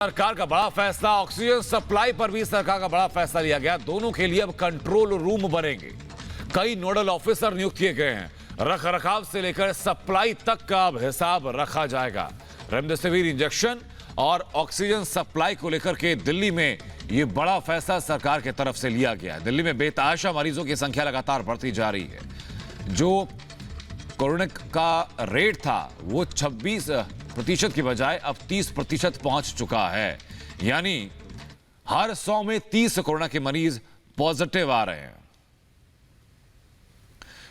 सरकार का बड़ा फैसला, ऑक्सीजन सप्लाई पर भी सरकार का बड़ा फैसला लिया गया। दोनों के लिए अब कंट्रोल रूम बनेंगे। कई नोडल ऑफिसर नियुक्त किए गए हैं। रख रखाव से लेकर सप्लाई तक का अब हिसाब रखा जाएगा। रेमडेसिविर इंजेक्शन और ऑक्सीजन सप्लाई को लेकर के दिल्ली में यह बड़ा फैसला सरकार की तरफ से लिया गया है। दिल्ली में बेतहाशा मरीजों की संख्या लगातार बढ़ती जा रही है। जो कोरोना का रेट था वो 26% की बजाय अब 30% पहुंच चुका है। यानी हर 100 में 30 कोरोना के मरीज पॉजिटिव आ रहे हैं।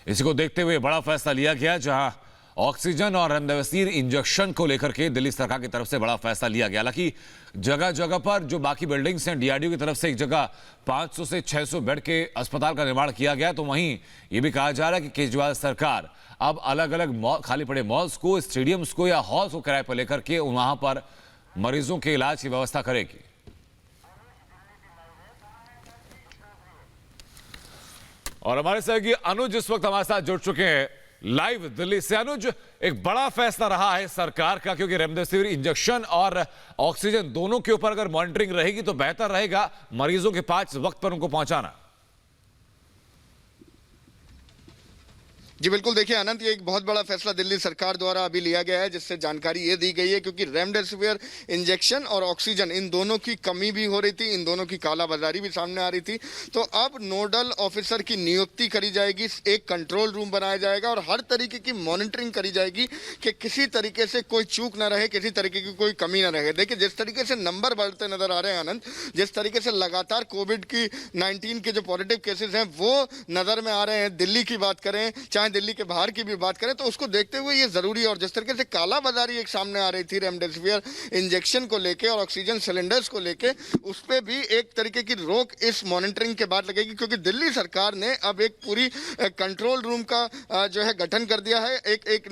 इसी को देखते हुए बड़ा फैसला लिया गया, जहां ऑक्सीजन और रेमडेसिविर इंजेक्शन को लेकर के दिल्ली सरकार की तरफ से बड़ा फैसला लिया गया। हालांकि जगह जगह पर जो बाकी बिल्डिंग्स हैं, डीआरडीओ की तरफ से एक जगह 500 से 600 बेड के अस्पताल का निर्माण किया गया, तो वहीं यह भी कहा जा रहा है कि केजरीवाल सरकार अब अलग अलग खाली पड़े मॉल्स को, स्टेडियम्स को या हॉल्स को किराए पर लेकर के वहां पर मरीजों के इलाज की व्यवस्था करेगी। और हमारे सहयोगी अनुज इस वक्त हमारे साथ जुड़ चुके हैं लाइव दिल्ली से। अनुज, एक बड़ा फैसला रहा है सरकार का, क्योंकि रेमडेसिविर इंजेक्शन और ऑक्सीजन दोनों के ऊपर अगर मॉनिटरिंग रहेगी तो बेहतर रहेगा मरीजों के पास वक्त पर उनको पहुंचाना। जी बिल्कुल, देखिए आनंद, ये एक बहुत बड़ा फैसला दिल्ली सरकार द्वारा अभी लिया गया है, जिससे जानकारी ये दी गई है क्योंकि रेमडेसिविर इंजेक्शन और ऑक्सीजन इन दोनों की कमी भी हो रही थी, इन दोनों की कालाबाजारी भी सामने आ रही थी। तो अब नोडल ऑफिसर की नियुक्ति करी जाएगी, एक कंट्रोल रूम बनाया जाएगा और हर तरीके की मॉनिटरिंग करी जाएगी कि किसी तरीके से कोई चूक ना रहे, किसी तरीके की कोई कमी ना रहे। देखिए जिस तरीके से नंबर बढ़ते नजर आ रहे हैं आनंद, जिस तरीके से लगातार कोविड की 19 के जो पॉजिटिव केसेस हैं वो नजर में आ रहे हैं, दिल्ली की बात करें चाहे दिल्ली के बाहर की भी बात करें, तो उसको देखते हुए ये जरूरी है। और जिस तरीके से कालाबाजारी एक सामने आ रही थी रेमडेसिविर इंजेक्शन को लेके और ऑक्सीजन सिलेंडर्स को लेके, उस पे भी एक तरीके की रोक इस मॉनिटरिंग के बाद लगेगी, क्योंकि दिल्ली सरकार ने अब एक पूरी कंट्रोल रूम का जो है गठन कर दिया है। एक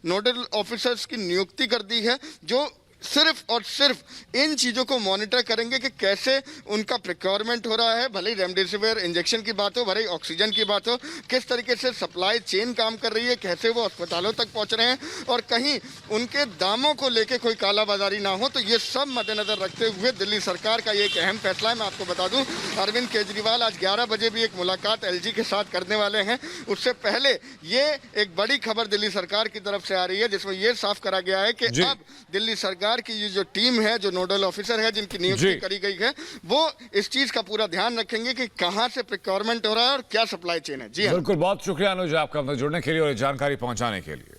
नोडल ऑफिसर्स की नियुक्ति कर दी है जो सिर्फ और सिर्फ इन चीज़ों को मॉनिटर करेंगे कि कैसे उनका प्रिक्योरमेंट हो रहा है, भले ही रेमडेसिविर इंजेक्शन की बात हो, भले ही ऑक्सीजन की बात हो, किस तरीके से सप्लाई चेन काम कर रही है, कैसे वो अस्पतालों तक पहुंच रहे हैं और कहीं उनके दामों को लेके कोई कालाबाजारी ना हो। तो ये सब मद्देनजर रखते हुए दिल्ली सरकार का ये एक अहम फैसला है। मैं आपको बता दूं, अरविंद केजरीवाल आज 11 बजे भी एक मुलाकात एलजी के साथ करने वाले हैं। उससे पहले ये एक बड़ी खबर दिल्ली सरकार की तरफ से आ रही है, जिसमें ये साफ करा गया है कि अब दिल्ली सरकार की ये जो टीम है, जो नोडल ऑफिसर है जिनकी नियुक्ति करी गई है, वो इस चीज का पूरा ध्यान रखेंगे कि कहां से प्रिक्योरमेंट हो रहा है और क्या सप्लाई चेन है। जी बिल्कुल, बहुत शुक्रिया अनुज आपका हमसे जुड़ने के लिए और जानकारी पहुंचाने के लिए।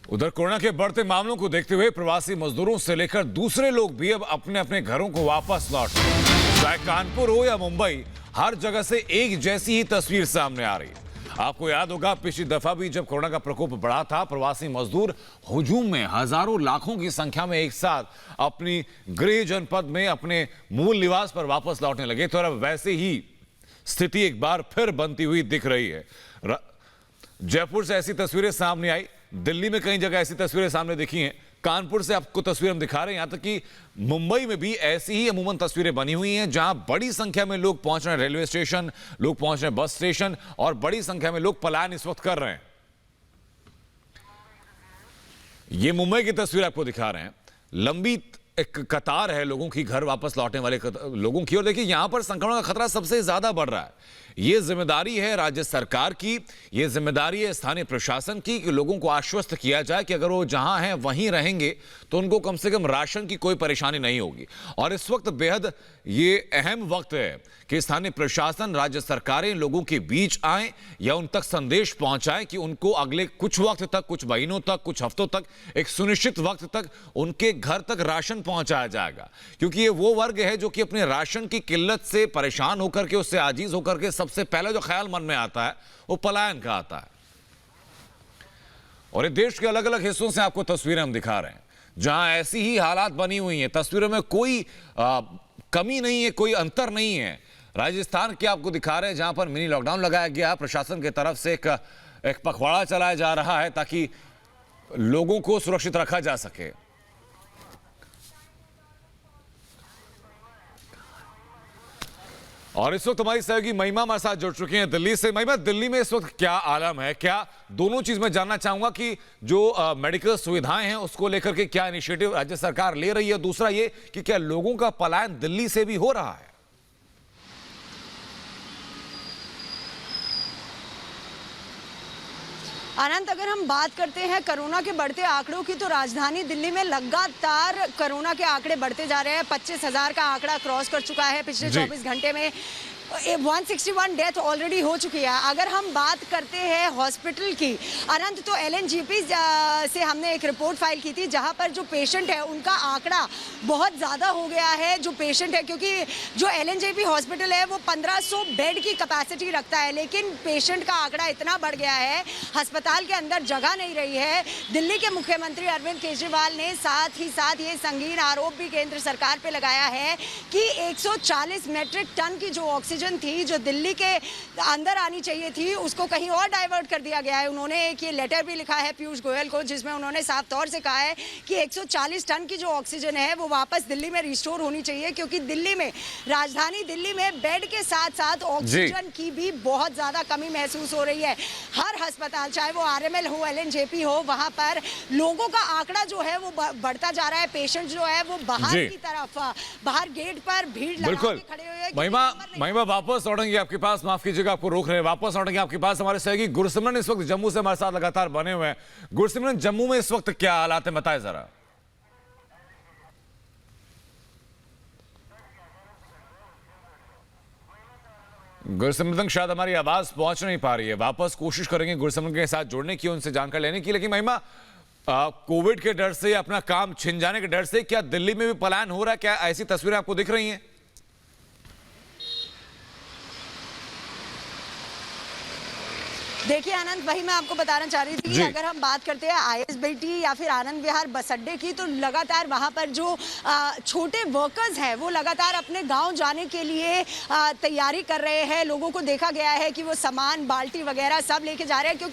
उधर कोरोना के बढ़ते मामलों को देखते हुए प्रवासी मजदूरों से लेकर दूसरे लोग भी अब अपने अपने घरों को वापस लौट रहे हैं। चाहे कानपुर हो या मुंबई, हर जगह से एक जैसी ही तस्वीर सामने आ रही है। आपको याद होगा, पिछली दफा भी जब कोरोना का प्रकोप बढ़ा था, प्रवासी मजदूर हुजूम में हजारों लाखों की संख्या में एक साथ अपनी गृह जनपद में अपने मूल निवास पर वापस लौटने लगे। तो अब वैसे ही स्थिति एक बार फिर बनती हुई दिख रही है। जयपुर से ऐसी तस्वीरें सामने आई, दिल्ली में कई जगह ऐसी तस्वीरें सामने दिखी हैं, कानपुर से आपको तस्वीर हम दिखा रहे हैं, यहां तक कि मुंबई में भी ऐसी ही अमूमन तस्वीरें बनी हुई हैं, जहां बड़ी संख्या में लोग पहुंच रहे हैं रेलवे स्टेशन, लोग पहुंच रहे हैं बस स्टेशन और बड़ी संख्या में लोग पलायन इस वक्त कर रहे हैं। ये मुंबई की तस्वीर आपको दिखा रहे हैं, लंबी एक कतार है लोगों की, घर वापस लौटने वाले लोगों की। और देखिए यहां पर संक्रमण का खतरा सबसे ज्यादा बढ़ रहा है। यह जिम्मेदारी है राज्य सरकार की, यह जिम्मेदारी है स्थानीय प्रशासन की कि लोगों को आश्वस्त किया जाए कि अगर वो जहां हैं वहीं रहेंगे तो उनको कम से कम राशन की कोई परेशानी नहीं होगी। और इस वक्त बेहद ये अहम वक्त है कि स्थानीय प्रशासन, राज्य सरकारें लोगों के बीच आए या उन तक संदेश पहुंचाएं कि उनको अगले कुछ वक्त तक, कुछ महीनों तक, कुछ हफ्तों तक, एक सुनिश्चित वक्त तक उनके घर तक राशन पहुंचाया जाएगा। क्योंकि ये वो वर्ग है जो कि अपने राशन की किल्लत से परेशान होकर के, उससे आजीज होकर के सबसे पहले जो ख्याल मन में आता है वो पलायन का आता है। और ये देश के अलग अलग हिस्सों से आपको तस्वीरें हम दिखा रहे हैं जहां ऐसी ही हालात बनी हुई हैं। तस्वीरों में कोई कमी नहीं है, कोई अंतर नहीं है। राजस्थान के आपको दिखा रहे हैं जहां पर मिनी लॉकडाउन लगाया गया है, प्रशासन की तरफ से एक पखवाड़ा चलाया जा रहा है ताकि लोगों को सुरक्षित रखा जा सके। और इस वक्त हमारी सहयोगी महिमा हमारे साथ जुड़ चुकी हैं दिल्ली से। महिमा, दिल्ली में इस वक्त क्या आलम है, क्या दोनों चीज में जानना चाहूंगा कि जो मेडिकल सुविधाएं हैं उसको लेकर के क्या इनिशिएटिव राज्य सरकार ले रही है, दूसरा ये कि क्या लोगों का पलायन दिल्ली से भी हो रहा है? अनंत, अगर हम बात करते हैं कोरोना के बढ़ते आंकड़ों की, तो राजधानी दिल्ली में लगातार कोरोना के आंकड़े बढ़ते जा रहे हैं। 25,000 का आंकड़ा क्रॉस कर चुका है पिछले 24 घंटे में। 161 डेथ ऑलरेडी हो चुकी है। अगर हम बात करते हैं हॉस्पिटल की अनंत, तो LNGP से हमने एक रिपोर्ट फाइल की थी जहां पर जो पेशेंट है उनका आंकड़ा बहुत ज़्यादा हो गया है। जो पेशेंट है, क्योंकि जो LNGP हॉस्पिटल है वो 1500 बेड की कैपेसिटी रखता है, लेकिन पेशेंट का आंकड़ा इतना बढ़ गया है, अस्पताल के अंदर जगह नहीं रही है। दिल्ली के मुख्यमंत्री अरविंद केजरीवाल ने साथ ही साथ ये संगीन आरोप भी केंद्र सरकार पर लगाया है कि 140 मेट्रिक टन की जो ऑक्सीजन थी जो दिल्ली के अंदर आनी चाहिए थी, उसको कहीं और डाइवर्ट कर दिया गया है। उन्होंने एक ये लेटर भी लिखा है पीयूष गोयल को, जिसमें उन्होंने साफ तौर से कहा है कि 140 टन की जो ऑक्सीजन है वो वापस दिल्ली में रिस्टोर होनी चाहिए, क्योंकि दिल्ली में, राजधानी दिल्ली में बेड के साथ साथ ऑक्सीजन की भी बहुत ज्यादा कमी महसूस हो रही है। हर अस्पताल, चाहे वो RML हो, LNJP हो, वहां पर लोगों का आंकड़ा जो है वो बढ़ता जा रहा है। पेशेंट जो है वो बाहर की तरफ, बाहर गेट पर भीड़ लगा के खड़े हुए हैं। महिमा वापस लौटेंगे आपके पास, माफ कीजिएगा आपको रोक रहे हैं, वापस लौटेंगे आपके पास। हमारे सहयोगी गुरसिमरन इस वक्त जम्मू से हमारे साथ लगातार बने हुए हैं। गुरसिमरन, जम्मू में इस वक्त क्या हालात है, बताएं जरा। गुरसिमरन शायद हमारी आवाज पहुंच नहीं पा रही है, वापस कोशिश करेंगे गुरसिमरन के साथ जुड़ने की, उनसे जानकारी लेने की। लेकिन महिमा, कोविड के डर से, अपना काम छिन जाने के डर से क्या दिल्ली में भी पलायन हो रहा है? क्या ऐसी तस्वीरें आपको दिख रही हैं? देखिए आनंद, वही मैं आपको बताना चाह रही थी कि अगर हम बात करते हैं ISBT या फिर आनंद विहार बस अड्डे की, तो लगातार वहां पर जो छोटे वर्कर्स हैं वो लगातार अपने गांव जाने के लिए तैयारी कर रहे हैं। लोगों को देखा गया है कि वो सामान, बाल्टी वगैरह सब लेके जा रहे हैं, क्योंकि